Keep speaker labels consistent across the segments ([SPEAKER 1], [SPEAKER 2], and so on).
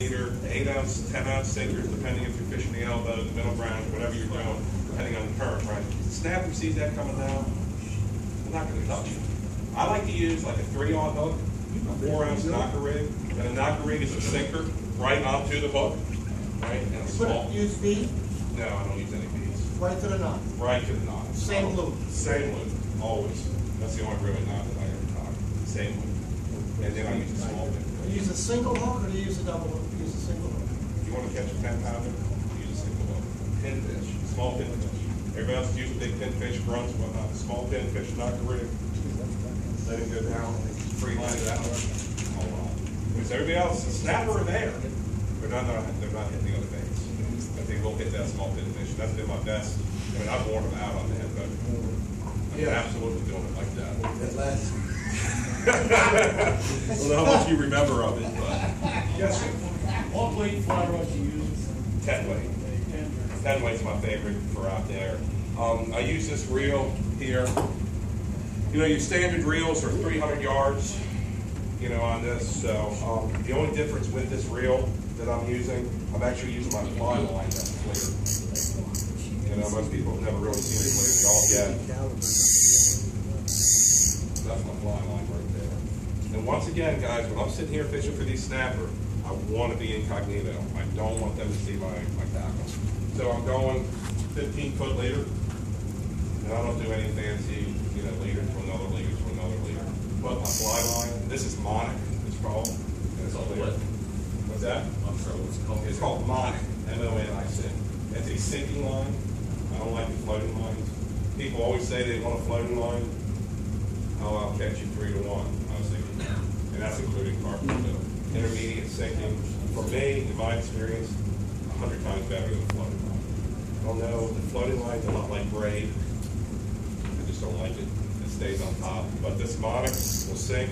[SPEAKER 1] Either 8-ounce, 10-ounce sinkers, depending if you're fishing the elbow, the middle ground, whatever you're doing, depending on the current, right? Snapper sees that coming down, I'm not going to touch it. I like to use like a 3-aught hook, a 4-ounce knocker rig, and a knocker rig is a sinker right onto the hook, right? And a small.
[SPEAKER 2] Use bead?
[SPEAKER 1] No, I don't use any beads.
[SPEAKER 2] Right to the knot?
[SPEAKER 1] Right to the knot.
[SPEAKER 2] Same loop?
[SPEAKER 1] Same loop, always. That's the only really knot that I ever tie. Same loop. And then I use a small pin.
[SPEAKER 2] Do you use a single hook or do you use a double hook? Use a single hook.
[SPEAKER 1] If you want to catch a 10-pounder, use a single hook. Pinfish, small pinfish. Everybody else use big pinfish, grunts, whatnot. Small pinfish, knocker rig. Let him go down, free line it out. Hold on. Because everybody else, the snapper are there. They're not hitting the other baits. But they will hit that small pinfish. That's been my best. I mean, I've worn them out on that, but I'm absolutely doing it like that.
[SPEAKER 3] That last.
[SPEAKER 1] I don't know how much you remember of it, but yes, sir.
[SPEAKER 4] What weight fly rod do you use?
[SPEAKER 1] 10 weight. 10 weight's my favorite for out there. I use this reel here. You know, your standard reels are 300 yards, you know, on this. So the only difference with this reel that I'm using, I'm actually using my fly line that's clear. You know, most people have never really seen it clear. They all get. That's my fly line right there. And once again, guys, when I'm sitting here fishing for these snapper, I want to be incognito. I don't want them to see my tackle. So I'm going 15-foot leader, and I don't do any fancy, you know, leader to another leader to another leader. But my fly line, this is Monic, it's called. And it's called what? What's that?
[SPEAKER 3] I'm sorry, what's it called?
[SPEAKER 1] It's called Monic, M-O-N-I-C. It's a sinking line. I don't like the floating lines. People always say they want a floating line. Oh, I'll catch you 3 to 1. I was thinking, and that's including carp too. Intermediate sinking, for me, in my experience, 100 times better than the floating line. I don't know, the floating line's a lot like braid. I just don't like it. It stays on top. But this Monic will sink.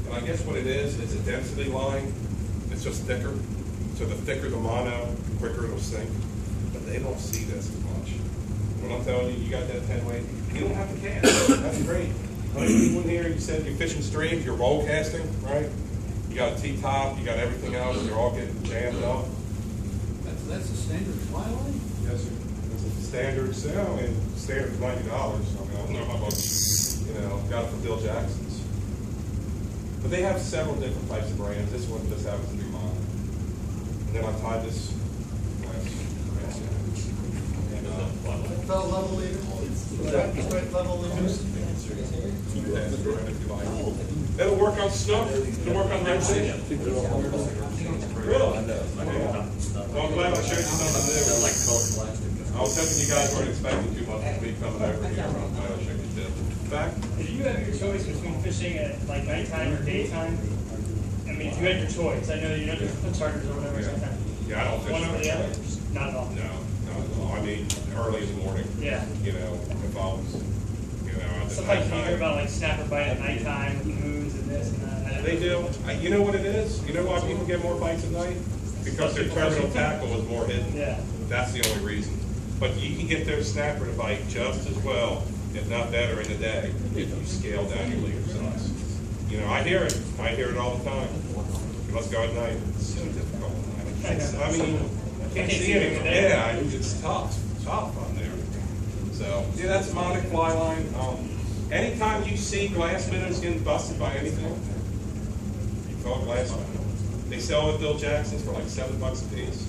[SPEAKER 1] And I guess what it is, it's a density line. It's just thicker. So the thicker the mono, the quicker it'll sink. But they don't see this as much. When I'm telling you, you got that 10 weight, you don't have to cast. That's great. How many people in here, you said you're fishing streams, you're roll casting, right? You got a T-top, you got everything else, you're all getting jammed up.
[SPEAKER 4] That's a standard fly line?
[SPEAKER 1] Yes, sir. It's a standard sale, and standard's $90. I mean, I don't know how much, you know, got it from Bill Jackson's. But they have several different types of brands. This one just happens to be mine. And then I tied this glass
[SPEAKER 2] Fell level leader? Straight level leader?
[SPEAKER 1] It'll work on snook. It'll work on red sea. Really? Well, I'm glad I showed you something new. I was hoping you guys weren't expecting too much of me coming over here. I'm glad I showed you this. In fact,
[SPEAKER 5] if you have your choice between fishing at like nighttime or daytime, I mean, if you had your choice, I know you don't do the charters or whatever sometimes.
[SPEAKER 1] Yeah, I don't fish.
[SPEAKER 5] One over the other? Not at all.
[SPEAKER 1] No, not at all. I mean, early in the morning.
[SPEAKER 5] Yeah.
[SPEAKER 1] You know, if I was, you know, at the
[SPEAKER 5] sometimes you hear
[SPEAKER 1] nighttime.
[SPEAKER 5] about like snapper bite at nighttime with the moons and this and that.
[SPEAKER 1] They do. You know what it is? You know why people get more bites at night? Because their terminal tackle is more hidden.
[SPEAKER 5] Yeah.
[SPEAKER 1] That's the only reason. But you can get those snapper to bite just as well, if not better, in the day if you scale down your leader size. You know, I hear it. I hear it all the time. Let's go at night. It's so difficult at night. I mean, I can't see anything. Yeah, it's tough. It's tough on there. So, yeah, that's Monic fly line. Anytime you see glass minnows getting busted by anything, you call it glass minnow. They sell at Bill Jackson's for like $7 a piece.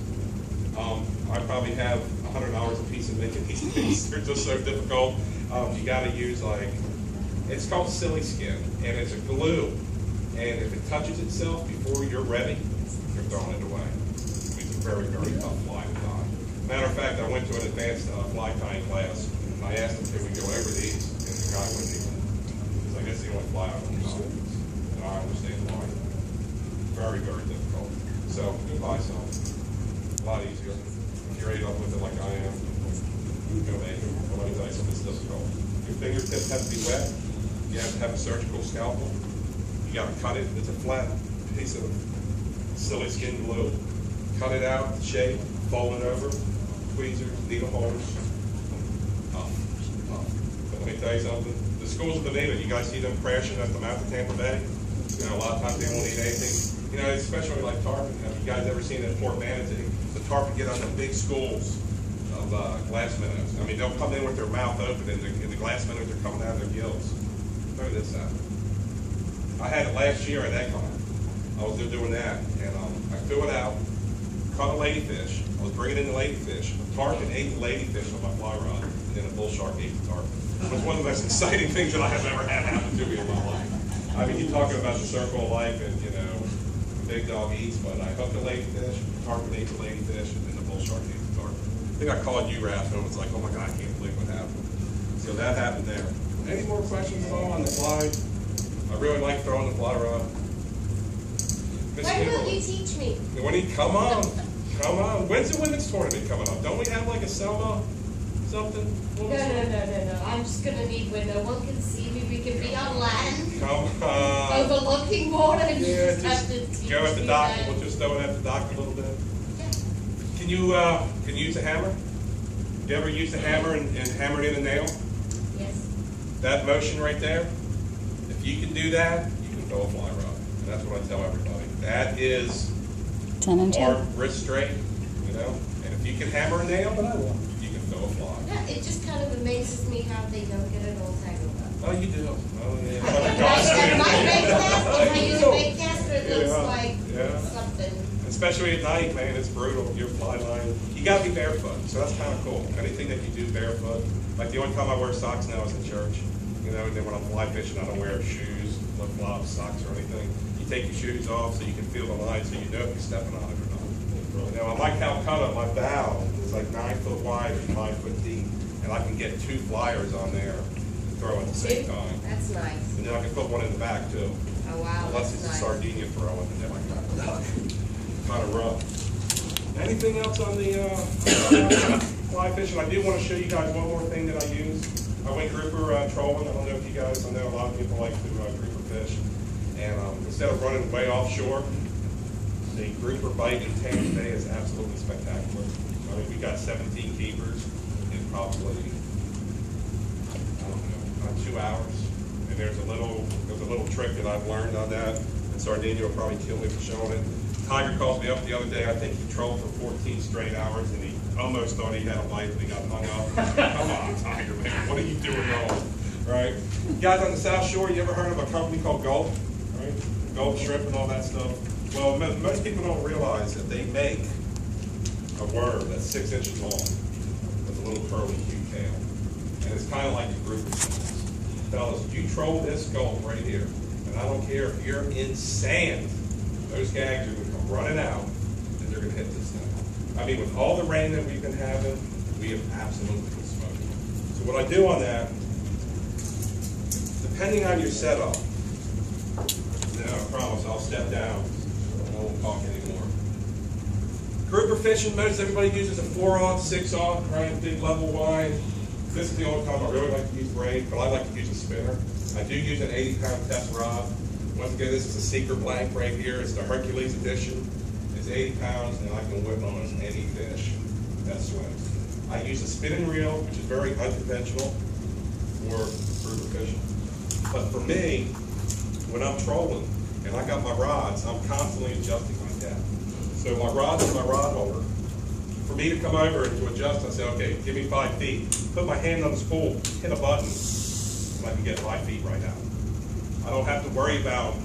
[SPEAKER 1] I probably have $100 a piece of making these things. They're just so difficult. You got to use like, it's called silly skin, and it's a glue. And if it touches itself before you're ready, you're throwing it away. It's a very, very tough fly to tie. Matter of fact, I went to an advanced fly tying class, and I asked them, can we go over these? And the guy wouldn't even, because I guess they only fly out on the top. And I understand why. Very, very difficult. So, go buy some. A lot easier. If you're up with it like I am, go make it. Let me tell you something, it's difficult. Your fingertips have to be wet. You have to have a surgical scalpel. You got to cut it. It's a flat piece of silly skin glue. Cut it out, shape, fold it over, tweezers, needle holes. Tough. But let me tell you something. The schools of the Navy, you guys see them crashing at the mouth of Tampa Bay? You know, a lot of times they won't eat anything. You know, especially like tarpon. Have you guys ever seen that Fort Manatee? The tarpon get on the big schools of glass minnows. I mean, they'll come in with their mouth open, and the glass minnows are coming out of their gills. Look at this out. I had it last year at Econ. I was there doing that, and I threw it out, caught a ladyfish. I was bringing in the ladyfish. A tarpon ate the ladyfish on my fly rod, and then a bull shark ate the tarpon. It was one of the most exciting things that I have ever had happen to me in my life. I mean, you're talking about the circle of life, and you know, the big dog eats, but I hooked the ladyfish, the tarpon ate the ladyfish, and then the bull shark ate the tarpon. I think I called you, Raph, and it was like, oh my God, I can't believe what happened. So that happened there. Any more questions at all on the fly? I really like throwing the fly rod.
[SPEAKER 3] When will you teach me?
[SPEAKER 1] When he come on. When's the women's tournament coming up? Don't we have like a Selma something?
[SPEAKER 3] No. I'm just gonna need where no one can see me. We can be on land,
[SPEAKER 1] Come on.
[SPEAKER 3] overlooking water, and you
[SPEAKER 1] Yeah,
[SPEAKER 3] just have to teach
[SPEAKER 1] go at the
[SPEAKER 3] me
[SPEAKER 1] dock.
[SPEAKER 3] that.
[SPEAKER 1] We'll just throw it at the dock a little bit.
[SPEAKER 3] Yeah.
[SPEAKER 1] Can you use a hammer? You ever use a hammer and hammer it in a nail?
[SPEAKER 3] Yes.
[SPEAKER 1] That motion right there, if you can do that, you can throw a fly rod. And that's what I tell everybody. That is
[SPEAKER 6] 10 and 10.
[SPEAKER 1] arm, wrist straight, you know? And if you can hammer a nail, you can throw a fly.
[SPEAKER 3] Yeah, it just kind of amazes me how they don't get it all tangled up.
[SPEAKER 1] Oh, you do. Oh, yeah.
[SPEAKER 3] If I use a bait caster, it looks like something.
[SPEAKER 1] Especially at night, man, it's brutal. Your fly line, you gotta be barefoot, so that's kind of cool. Anything that you do barefoot, like the only time I wear socks now is in church, you know. And then when I'm fly fishing, I don't wear shoes, flip flops, socks, or anything. You take your shoes off so you can feel the line, so you know if you're stepping on it or not. You know, I like Calcutta. My bow is like 9 foot wide and 5 foot deep, and I can get 2 flyers on there to throw at the same time.
[SPEAKER 3] That's nice.
[SPEAKER 1] And then I can put one in the back too.
[SPEAKER 3] Oh wow,
[SPEAKER 1] Unless
[SPEAKER 3] that's
[SPEAKER 1] it's a
[SPEAKER 3] nice.
[SPEAKER 1] sardine throwing, and then I got kind of rough. Anything else on the fly fishing? I do want to show you guys one more thing that I use. I went grouper trolling. I don't know if you guys, I know a lot of people like to grouper fish. And instead of running way offshore, the grouper bite in Tampa Bay is absolutely spectacular. I mean, we got 17 keepers in probably, I don't know, about 2 hours. And there's a little trick that I've learned on that. And Sardinia will probably kill me for showing it. Tiger called me up the other day. I think he trolled for 14 straight hours, and he almost thought he had a life, and he got hung up. Come on, Tiger, man, what are you doing wrong? Right? You guys on the South Shore, you ever heard of a company called Gulf? Right? Gulf shrimp and all that stuff. Well, most people don't realize that they make a worm that's 6 inches long with a little curly cute tail, and it's kind of like the grouper snails. Fellas, you troll this Gulf right here, and I don't care if you're in sand. Those gags are going to come running out, and they're going to hit this thing. I mean, with all the rain that we've been having, we have absolutely been smoking. So what I do on that, depending on your setup, I promise I'll step down. I won't talk anymore. Grouper fishing, most everybody uses a 4-aught, 6-aught, right? Big level line. This is the only time I really like to use braid, but I like to use a spinner. I do use an 80-pound test rod. Once again, this is a Seeker blank right here. It's the Hercules edition. It's 80 pounds, and I can whip almost any fish that swims. I use a spinning reel, which is very unconventional for grouper fishing. But for me, when I'm trolling and I got my rods, I'm constantly adjusting my depth. So my rod's in my rod holder. For me to come over and to adjust, I say, okay, give me 5 feet. Put my hand on the spool, hit a button, and I can get 5 feet right out. I don't have to worry about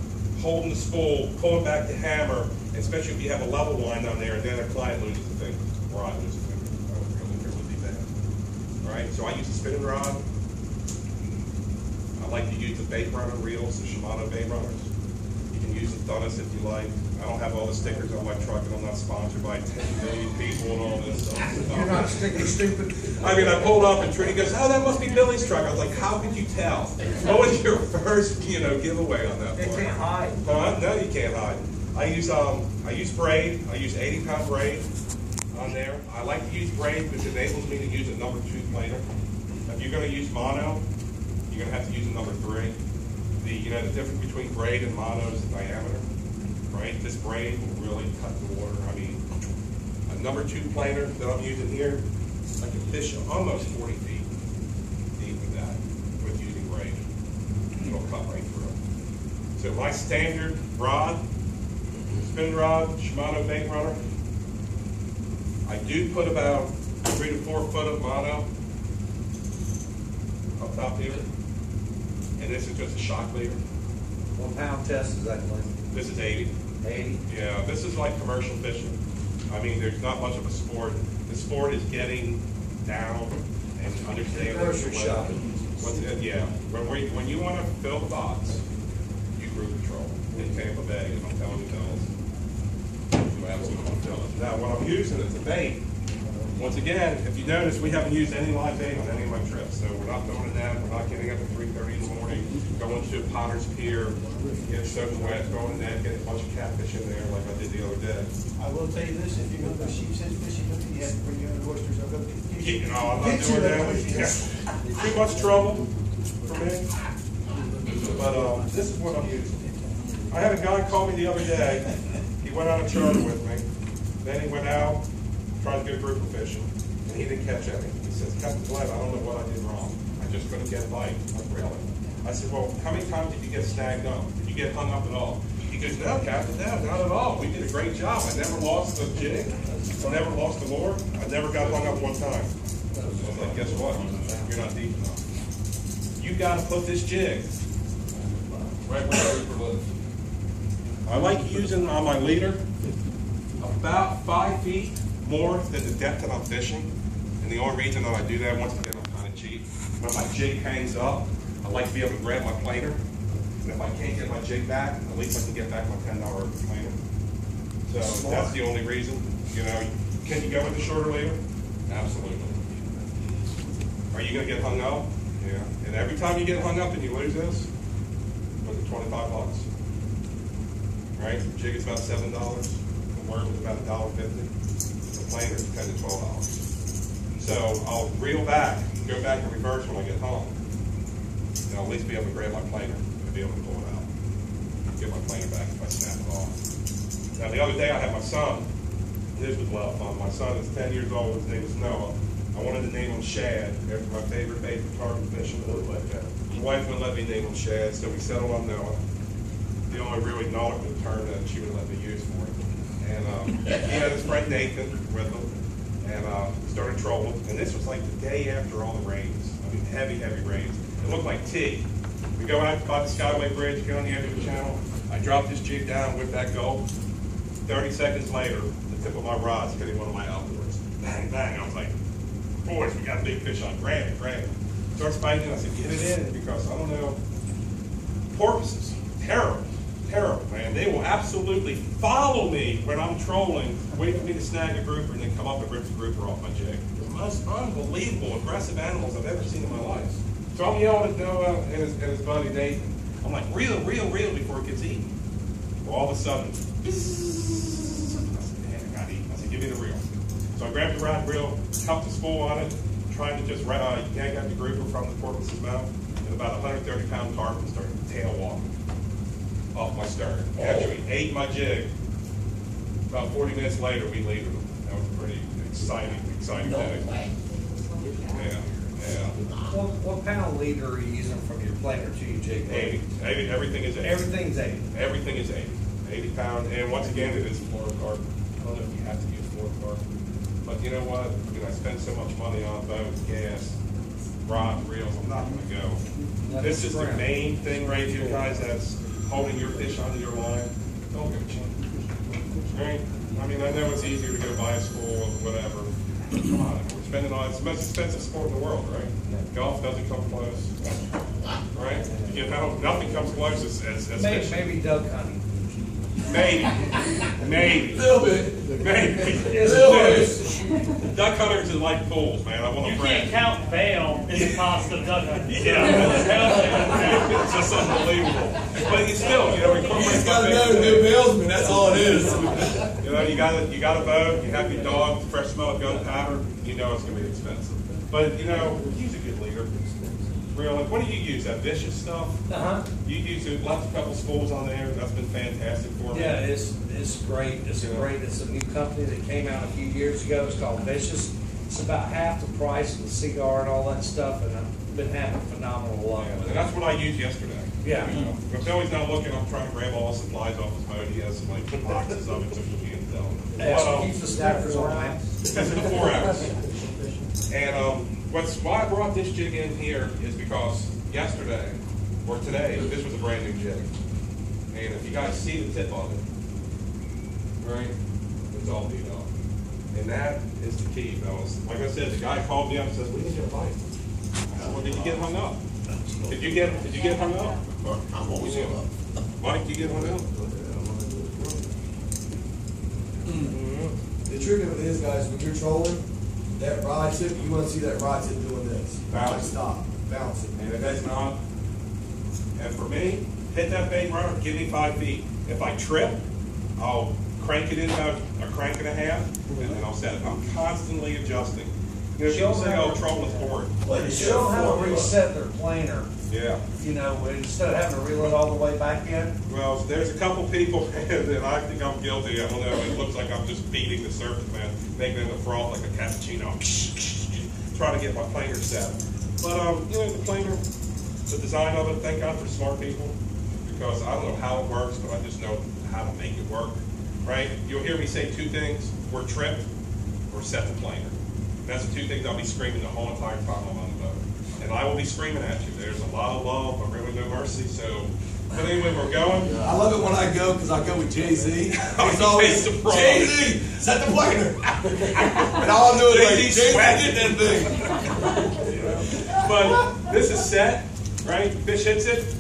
[SPEAKER 1] holding the spool, pulling back the hammer, especially if you have a level line on there and then a client loses the thing, or I lose the thing. I don't really care what they bad. All right, so I use a spinning rod. I like to use the bait runner reels, the Shimano bait runners. You can use the Thunus if you like. I don't have all the stickers on my truck, and I'm not sponsored by 10 million people and all this stuff.
[SPEAKER 2] You're not sticker stupid.
[SPEAKER 1] I mean, I pulled up and Trini goes, "Oh, that must be Billy's truck." I was like, "How could you tell?" What was your first, giveaway on that?
[SPEAKER 2] They can't hide.
[SPEAKER 1] No, you can't hide. I use braid. I use 80-pound braid on there. I like to use braid because it enables me to use a number 2 planer. If you're going to use mono, you're going to have to use a number 3. The difference between braid and mono is the diameter. Right? This braid will really cut the water. I mean, a number 2 planer that I'm using here, I can fish almost 40 feet deep with that, with using braid. It'll cut right through. So my standard rod spin rod, Shimano bait runner. I do put about 3 to 4 foot of mono up top here. And this is just a shock leader.
[SPEAKER 6] 1 pound test is that like
[SPEAKER 1] This is 80.
[SPEAKER 6] 80?
[SPEAKER 1] Yeah, this is like commercial fishing. I mean, there's not much of a sport. The sport is getting down and understanding.
[SPEAKER 6] Grocery shopping.
[SPEAKER 1] Yeah, when you want to fill the box, you group patrol in Tampa Bay, and I'm telling you guys, you absolutely want to fill it. Now, what I'm using as a bait, once again, if you notice, we haven't used any live bait on any of my trips. So we're not throwing a net, we're not getting up at 3:30 in the morning, going to Potter's Pier, get soaking wet, throwing a net, getting a bunch of catfish in there like I did the other day.
[SPEAKER 2] I will tell you this, if you go to sheep's head fishing, you have to bring your own oysters. I'll go
[SPEAKER 1] You know, I'm not doing that. Yeah. Too much trouble for me. But this is what I'm using. I had a guy call me the other day. He went on a charter with me. Then he went out, tried to go grouper fishing, and he didn't catch any. He says, Captain Glenn, I don't know what I did wrong. I just couldn't get a bite. I'm like, really? I said, well, how many times did you get snagged up? Did you get hung up at all? He goes, no, Captain, no, not at all. We did a great job. I never lost the jig. I never lost the lure. I never got hung up one time. I was like, guess what? You're not deep enough. You got to put this jig right where the grouper lives. I like using on my leader about 5 feet more than the depth that I'm fishing. And the only reason that I do that, once again, I'm kind of cheap. When my jig hangs up, I like to be able to grab my planer. And if I can't get my jig back, at least I can get back my $10 planer. So that's the only reason. You know, can you go with the shorter leader? Absolutely. Are you going to get hung up? Yeah. And every time you get hung up and you lose this, was it $25? Right? The jig is about $7. The worm is about $1.50. The planer is $10 to $12. So I'll reel back, go back in reverse when I get home. And I'll at least be able to grab my planer and be able to pull it out. Get my planer back if I snap it off. Now the other day I had my son. This was a lot of fun. My son is 10 years old. His name is Noah. I wanted to name him Shad after my favorite bait for target fishing. His wife wouldn't let me name him Shad, so we settled on Noah. The only really knowledgeable term that she would let me use for it. And he had his friend Nathan with him, and started trolling. And this was like the day after all the rains. I mean, heavy, heavy rains. It looked like tea. We go out by the Skyway Bridge, get on the edge of the channel. I drop this jig down with that gulp. 30 seconds later, the tip of my rod's hitting one of my outboards. Bang, bang. I was like, boys, we got a big fish on. Grab it, grab it. Starts biting. I said, get it in, because I don't know. Porpoises, terrible, terrible, man. They will absolutely follow me when I'm trolling, wait for me to snag a grouper, and then come up and rip the grouper off my jig. The most unbelievable, aggressive animals I've ever seen in my life. So I'm yelling at Noah and his buddy Nathan. I'm like, reel, reel, reel before it gets eaten. Well, all of a sudden, I said, man, I got eaten. I said, give me the reel. So I grabbed the rod reel, cupped the spool on it, trying to just yank out the grouper from the porpoise's mouth, and about 130-pound tarpon started tail walking off my stern. Actually ate my jig. About 40 minutes later, we leave them. That was a pretty exciting day. Yeah.
[SPEAKER 6] What pound leader are you using from your planer to your jig?
[SPEAKER 1] 80. Everything is 80.
[SPEAKER 6] Everything's 80.
[SPEAKER 1] Everything is 80. 80 pound. And once again, it is fluorocarbon. I don't know if you have to use fluorocarbon. But you know what? I mean, I spend so much money on boats, gas, rods, reels. I'm not going to go. This is the main thing right here, guys, that's holding your fish onto your line. Don't go cheap. Right? I mean, I know it's easier to go buy a spool or whatever. But come on, we're spending all. It's the most expensive sport in the world, right? Golf doesn't come close, right? You know, nothing comes close as fishing.
[SPEAKER 6] Maybe duck hunting.
[SPEAKER 1] Maybe.
[SPEAKER 2] A little bit.
[SPEAKER 1] Maybe. Duck hunters are like fools, man. I want to
[SPEAKER 5] You
[SPEAKER 1] brag.
[SPEAKER 5] can't count bail in the cost of duck hunting.
[SPEAKER 1] Yeah. It's just unbelievable. But you still, you know,
[SPEAKER 2] You just gotta know the new bailsman, that's all it is.
[SPEAKER 1] You know, you got a boat, you have your dog, fresh smell of gunpowder, you know it's gonna be expensive. But you know, use a good leader. Really, what do you use? That vicious stuff? You use it, left a couple spools on there. That's been fantastic for me.
[SPEAKER 6] Yeah, it's great. It's great. It's a new company that came out a few years ago. It's called Vicious. It's about half the price of the cigar and all that stuff, and I've been having phenomenal luck with
[SPEAKER 1] And
[SPEAKER 6] it.
[SPEAKER 1] that's what I used yesterday.
[SPEAKER 6] Yeah.
[SPEAKER 1] If Billy's not looking, I'm trying to grab all the supplies off his boat. He has some like boxes of it, so we can't tell.
[SPEAKER 6] Yeah, keeps the staffers around.
[SPEAKER 1] Because of the 4 hours. And why I brought this jig in here is because yesterday, or today, this was a brand new jig. And if you guys see the tip on it, right, it's all beat up. And that is the key, fellas. Like I said, the guy called me up and says, "We need you to bite." I said, "Well, did you get hung up? Did you get hung up?"
[SPEAKER 7] I'm always hung up.
[SPEAKER 1] Mike, you get hung up?
[SPEAKER 8] The trick of it is, guys, when you're trolling, that rod tip, you want to see that rod tip doing this.
[SPEAKER 1] Bounce.
[SPEAKER 8] Stop, bounce it.
[SPEAKER 1] And if it's not, and for me, hit that bait rudder, give me 5 feet. If I trip, I'll crank it in about a crank and a half, and then I'll set it. I'm constantly adjusting. You know, people say, "Oh, trouble is bored."
[SPEAKER 7] But it's
[SPEAKER 6] Show them how to reset their planer,
[SPEAKER 1] Yeah.
[SPEAKER 6] you know, instead of having to reel it all the way back in.
[SPEAKER 1] Well, there's a couple people, and I think I'm guilty. I don't know. It looks like I'm just beating the surface, man, making it a froth like a cappuccino. Trying to get my planer set. But you know, the planer, the design of it. Thank God for smart people, because I don't know how it works, but I just know how to make it work. Right? You'll hear me say 2 things: we're tripped, or set the planer. That's the 2 things I'll be screaming the whole entire time I'm on the boat. And I will be screaming at you. There's a lot of love, but really no mercy. So, but anyway, we're going.
[SPEAKER 8] I love it when I go, because I go with Jay-Z. He's
[SPEAKER 1] He
[SPEAKER 8] always,
[SPEAKER 1] takes the pro.
[SPEAKER 8] Jay-Z, set the planer. And all I'm doing is like,
[SPEAKER 1] Jay-Z
[SPEAKER 8] Jay-Z did that thing.
[SPEAKER 1] But this is set, right? Fish hits it,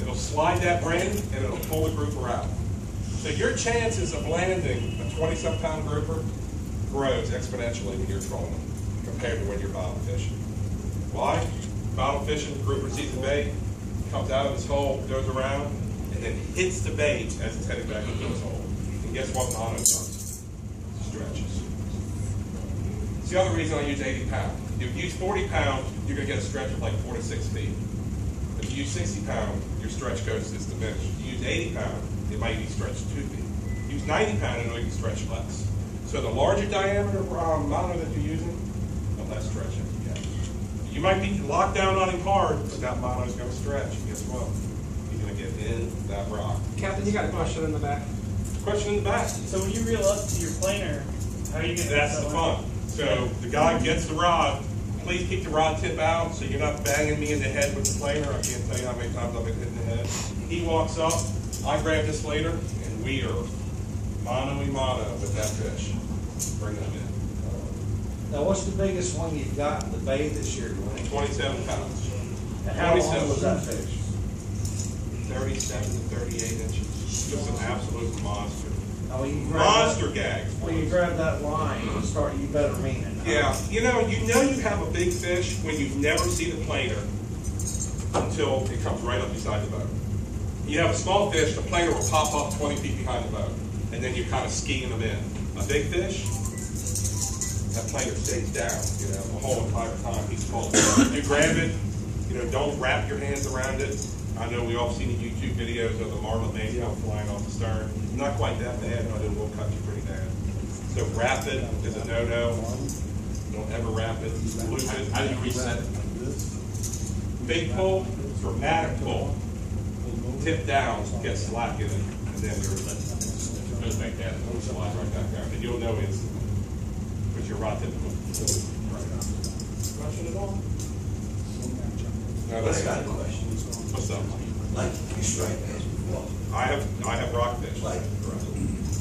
[SPEAKER 1] it'll slide that brain, and it'll pull the grouper out. So your chances of landing a 20-some pound grouper grows exponentially when you're trolling compared to when you're bottom fishing. Why? Bottom fishing, grouper sees the bait, comes out of his hole, goes around, and then hits the bait as it's heading back into his hole. And guess what mono does? Stretches. It's the other reason I use 80 pound. If you use 40 pound, you're going to get a stretch of like 4 to 6 feet. If you use 60 pound, your stretch goes is diminished. If you use 80 pound, it might be stretched 2 feet. Use 90 pound, and it can stretch less. So the larger diameter mono that you're using, the less stretching you get. You might be locked down on him hard, but that mono is going to stretch. And guess what? He's going to get in that rock.
[SPEAKER 9] Captain, you got a question in the back?
[SPEAKER 1] Question in the back.
[SPEAKER 5] So when you reel up to your planer, how are you gonna?
[SPEAKER 1] That's the fun. So the guy gets the rod. Please keep the rod tip out so you're not banging me in the head with the planer. I can't tell you how many times I've been hit in the head. He walks up, I grab this later, and we are mano-y-mano with that fish. Bring them in.
[SPEAKER 6] Now, what's the biggest one you've got in the bay this year, Dwayne?
[SPEAKER 1] 27 pounds.
[SPEAKER 6] How long was that fish?
[SPEAKER 1] 37 to 38 inches. Just an absolute monster.
[SPEAKER 6] Oh, you grab
[SPEAKER 1] Monster gag.
[SPEAKER 6] When you grab that line, you better mean it.
[SPEAKER 1] Yeah, you know you have a big fish when you never see the planer until it comes right up beside the boat. You have a small fish, the planer will pop up 20 feet behind the boat, and then you're kind of skiing them in. A big fish, that planer stays down, you know, the whole entire time he's full. You grab it, you know, don't wrap your hands around it. I know we all seen the YouTube videos of the marlin mainsail flying off the stern. Not quite that bad, but it will cut you pretty bad. So wrap it is a no-no. Don't ever wrap it. Lose it. How do you reset it? Big pull, dramatic pull. Tip down, get slack in it, and then you're just make that and slide right back down. And you'll know instantly. Put your rod tip right up. Question at all? No,
[SPEAKER 7] I
[SPEAKER 1] that's
[SPEAKER 7] got a question.
[SPEAKER 1] What's up?
[SPEAKER 7] Like you strike bass before.
[SPEAKER 1] I have rockfish.
[SPEAKER 7] Like,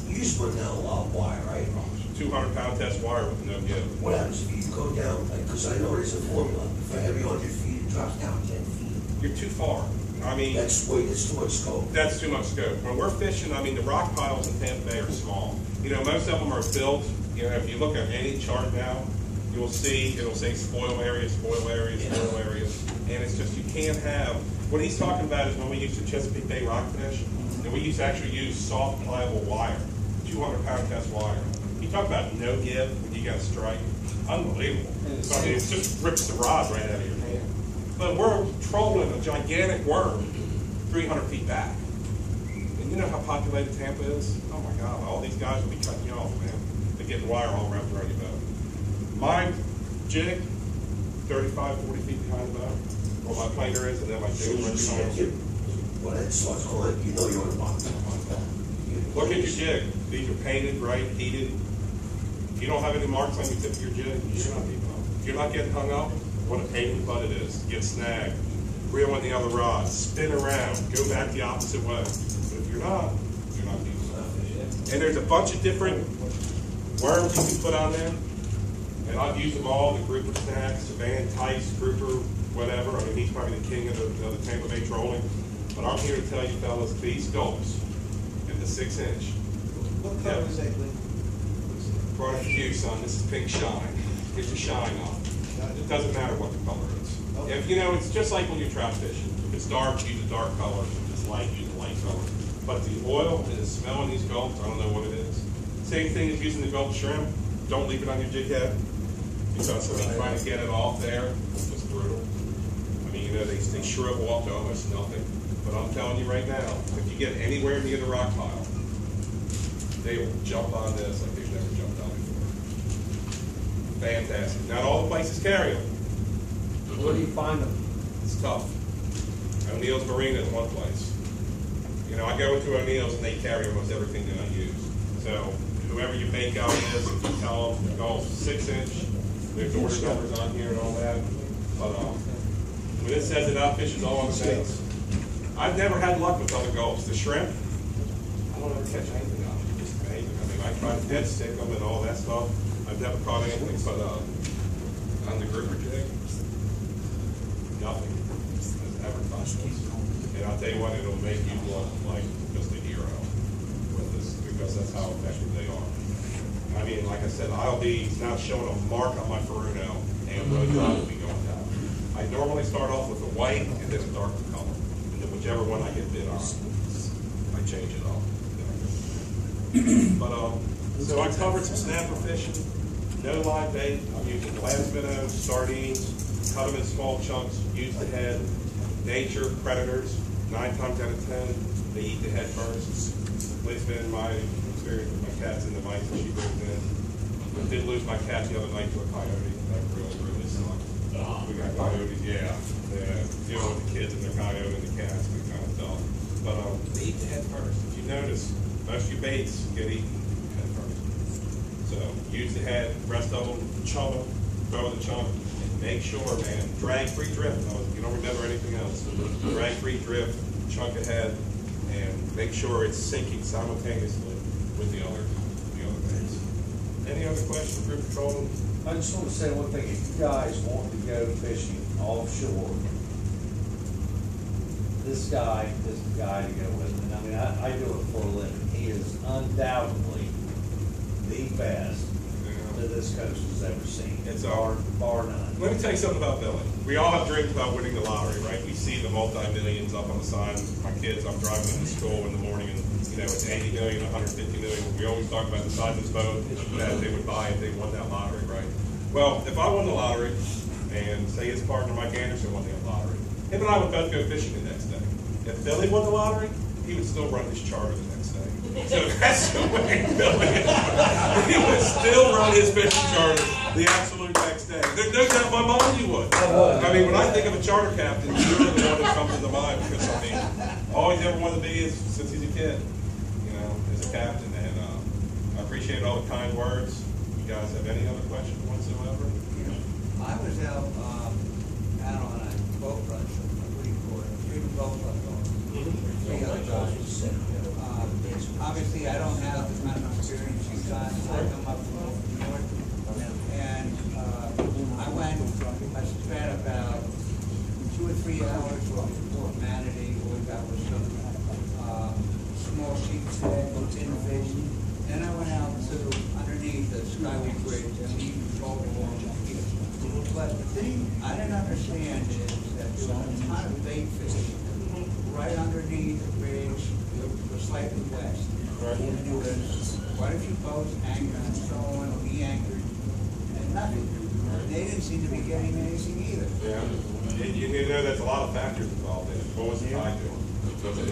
[SPEAKER 7] you used to put down a lot of wire, right?
[SPEAKER 1] 200-pound test wire with no give.
[SPEAKER 7] What happens if you go down, like, because I know there's a formula, for every 100 feet, it drops down 10 feet.
[SPEAKER 1] You're too far. I mean,
[SPEAKER 7] That's too much scope.
[SPEAKER 1] that's too much scope. When we're fishing, I mean, the rock piles in Tampa Bay are small. You know, most of them are built, you know, if you look at any chart now, you will see, it'll say spoil areas, spoil areas, spoil areas. And it's just, you can't have, what he's talking about is when we used to Chesapeake Bay rockfish, and we used to actually use soft, pliable wire, 200-pound test wire. You talk about no give when you got a strike. Unbelievable. I mean, it just rips the rod right out of your hand. But we're trolling a gigantic worm 300 feet back. And you know how populated Tampa is? Oh my God, all these guys will be cutting you off, man. They're getting wire all wrapped around your boat. My jig, 35, 40 feet behind the boat, where my planer is, and then my jig right behind it.
[SPEAKER 7] when it starts going, you know you're on the bottom.
[SPEAKER 1] Look at your jig. These are painted, bright, heated. You don't have any marks on your tip of your jig. You're not getting hung up. What a pain in the butt it is. Get snagged. Reel in the other rod. Spin around. Go back the opposite way. But if you're not using that. And there's a bunch of different worms you can put on there. And I've used them all. The grouper snacks, the Van Tice, grouper, whatever. I mean, he's probably the king of the Tampa Bay trolling. But I'm here to tell you fellas, these gulps and the 6-inch.
[SPEAKER 2] What color is that, Lee?
[SPEAKER 1] Brought it to you, son. This is pink shine. Get your shine on. It doesn't matter what the color is.
[SPEAKER 2] Okay.
[SPEAKER 1] If you know, it's just like when you're trout fishing. If it's dark, use a dark color. If it's light, use a light color. But the oil and the smell in these gulps, I don't know what it is. Same thing as using the gulp shrimp. Don't leave it on your jig head. Because I mean, trying to get it off there was brutal. I mean, you know, they shrivel off to almost nothing. But I'm telling you right now, if you get anywhere near the rock pile, they will jump on this like they've never jumped on before. Fantastic. Not all the places carry them.
[SPEAKER 6] Where do you find them?
[SPEAKER 1] It's tough. O'Neill's Marina is one place. You know, I go into O'Neill's and they carry almost everything that I use. So whoever your bait guy is, if you tell them, go 6-inch, there's order numbers on here and all that. But when it says it outfishes all on the baits, I've never had luck with other gulps. The shrimp, I don't ever catch anything on it. It's amazing. I mean, I try to dead stick them and all that stuff. I've never caught anything but on the grouper jig, nothing has ever touched us. And I'll tell you what, it'll make you look like just a hero with this, because that's how effective they are. I mean, like I said, I'll be now showing a mark on my Faruno, and really will be going down. I normally start off with a white and then a darker color, and then whichever one I get bit on, I change it up. But so I covered some snapper fishing, no live bait. I'm using glass minnows, sardines, cut them in small chunks, use the head. Nature, predators, 9 times out of 10, they eat the head first. At least been my experience with my cats and the mice that she brings in. I did lose my cat the other night to a coyote. That really sucked. We got coyotes, yeah. Dealing with the kids and their coyote and the cats, we kind of tough. But they eat the head first. If you notice, most of your baits get eaten head first. So use the head, rest of them, chum them, throw the chunk. Make sure, man, drag-free drift. You don't remember anything else. Drag-free drift, chunk ahead, and make sure it's sinking simultaneously with the other baits. Any other questions, group control?
[SPEAKER 6] I just want to say one thing. If you guys want to go fishing offshore, this guy is the guy to go with. And I mean, I do it for a living. He is undoubtedly the best that this coast has ever seen.
[SPEAKER 1] It's
[SPEAKER 6] bar none.
[SPEAKER 1] Let me tell you something about Billy. We all have dreams about winning the lottery, right? We see the multi-millions up on the sign. My kids, I'm driving them to school in the morning, and you know, it's 80 million, 150 million. We always talk about the size of this boat that they would buy if they won that lottery, right? Well, if I won the lottery, and say his partner Mike Anderson won the lottery, him and I would both go fishing the next day. If Billy won the lottery, he would still run his charter the next day. So that's the way Billy is. He would still run his fishing charter the absolute next day. There's no doubt in my mind you would. I mean, when I think of a charter captain, you're the one that comes into mind, because I mean, all he's ever wanted to be is since he's a kid, you know, as a captain. And I appreciate all the kind words. You guys have any other questions whatsoever?
[SPEAKER 9] I was out on a boat run, what do you call it, freedom boat run going. Three other guys. Obviously, I don't have the kind of experience you guys. I come up from New York, and I spent about 2 or 3 hours on Port Manatee. All we got was some small sheep's head, tin fish. Then I went out to underneath the Skyway Bridge and we controlled along the pier. But the thing I didn't understand is that there was a ton of bait fish right underneath the bridge, the slightly west. And it was quite a few boats anchored and so on, we anchored, and nothing. They didn't seem to be getting anything either.
[SPEAKER 1] Yeah. You know, there's a lot of factors involved in it. What was the tide doing? Was it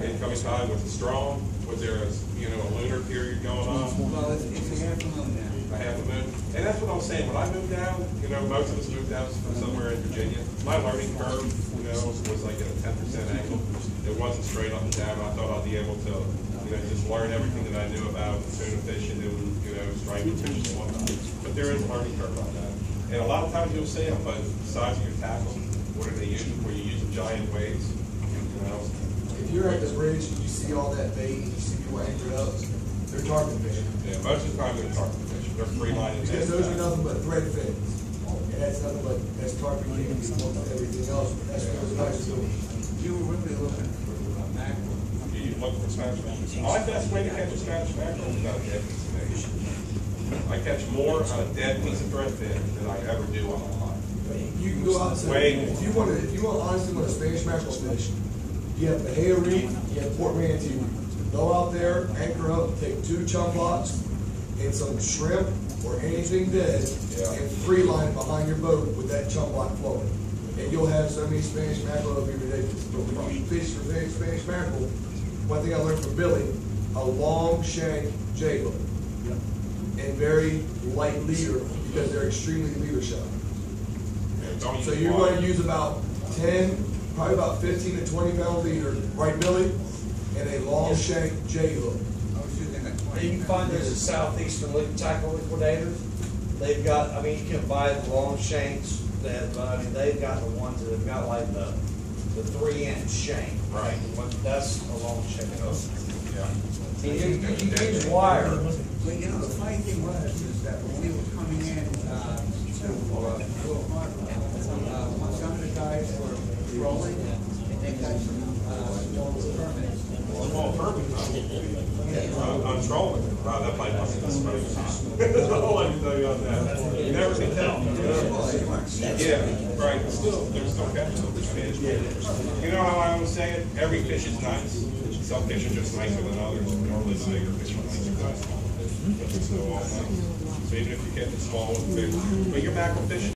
[SPEAKER 1] incoming tide? Was it strong? Was there a, a lunar period going on?
[SPEAKER 9] Well, it's a half a moon now.
[SPEAKER 1] A half a moon. And that's what I'm saying, when I moved down, most of us moved out from somewhere in Virginia. My learning curve, was like at a 10% angle. It wasn't straight up and down. I thought I'd be able to, just learn everything that I knew about tuna fishing and, striping fish and whatnot. But there is a learning curve on that. And a lot of times you'll see them, but the size of your tackle, what are they using? Where you use giant weights,
[SPEAKER 8] If you're at the bridge and you see all that bait, and you see people anchored up, they're tarpon fishing.
[SPEAKER 1] Yeah, most of the time they're tarpon fishing. They're free lining.
[SPEAKER 8] Because those are nothing but thread fins. And that's nothing but, that's tarpon king, everything else, but that's what those guys are doing.
[SPEAKER 9] You were really looking for mackerel.
[SPEAKER 1] You look for Spanish mackerel. I like the best way to catch a Spanish mackerel without a dead piece of fish. I catch more on a dead piece of thread fin than I ever do on a line.
[SPEAKER 8] You can go out and say, if you want honestly want a Spanish mackerel fish, you have Bahia Reef, you have Port Manatee Reef. Go out there, anchor up, take 2 chum blocks and some shrimp or anything dead, and free line it behind your boat with that chum block floating. And you'll have so many Spanish mackerel, it'll be ridiculous. But when you fish for Spanish mackerel, one thing I learned from Billy, a long shank J hook. And very light leader because they're extremely leader shy. So you're going to use about 10, probably about 15 to 20 pound leader, right, Billy? And a long shank J hook.
[SPEAKER 9] I was using a 20.
[SPEAKER 6] You can find those at Southeastern Tackle Liquidators. They've got, you can buy the long shanks that, they've got the ones that have got like the 3-inch shank, right? That's a long shank hook. Yeah. You can use wire.
[SPEAKER 9] But the funny thing was, is that when we were coming in, to Will Harbor, some of the guys were rolling, and they got some, small permits.
[SPEAKER 1] Small permit, on trolling. Wow, that might not be the space. That's all I can tell you on that. You never can tell. Yeah, right. There's still catching of this fish. You know how I always say it? Every fish is nice. Some fish are just nicer than others. Normally the bigger fish are nicer than small fish. But they're still all nice. So even if you catch a small one, big, but your mackerel fish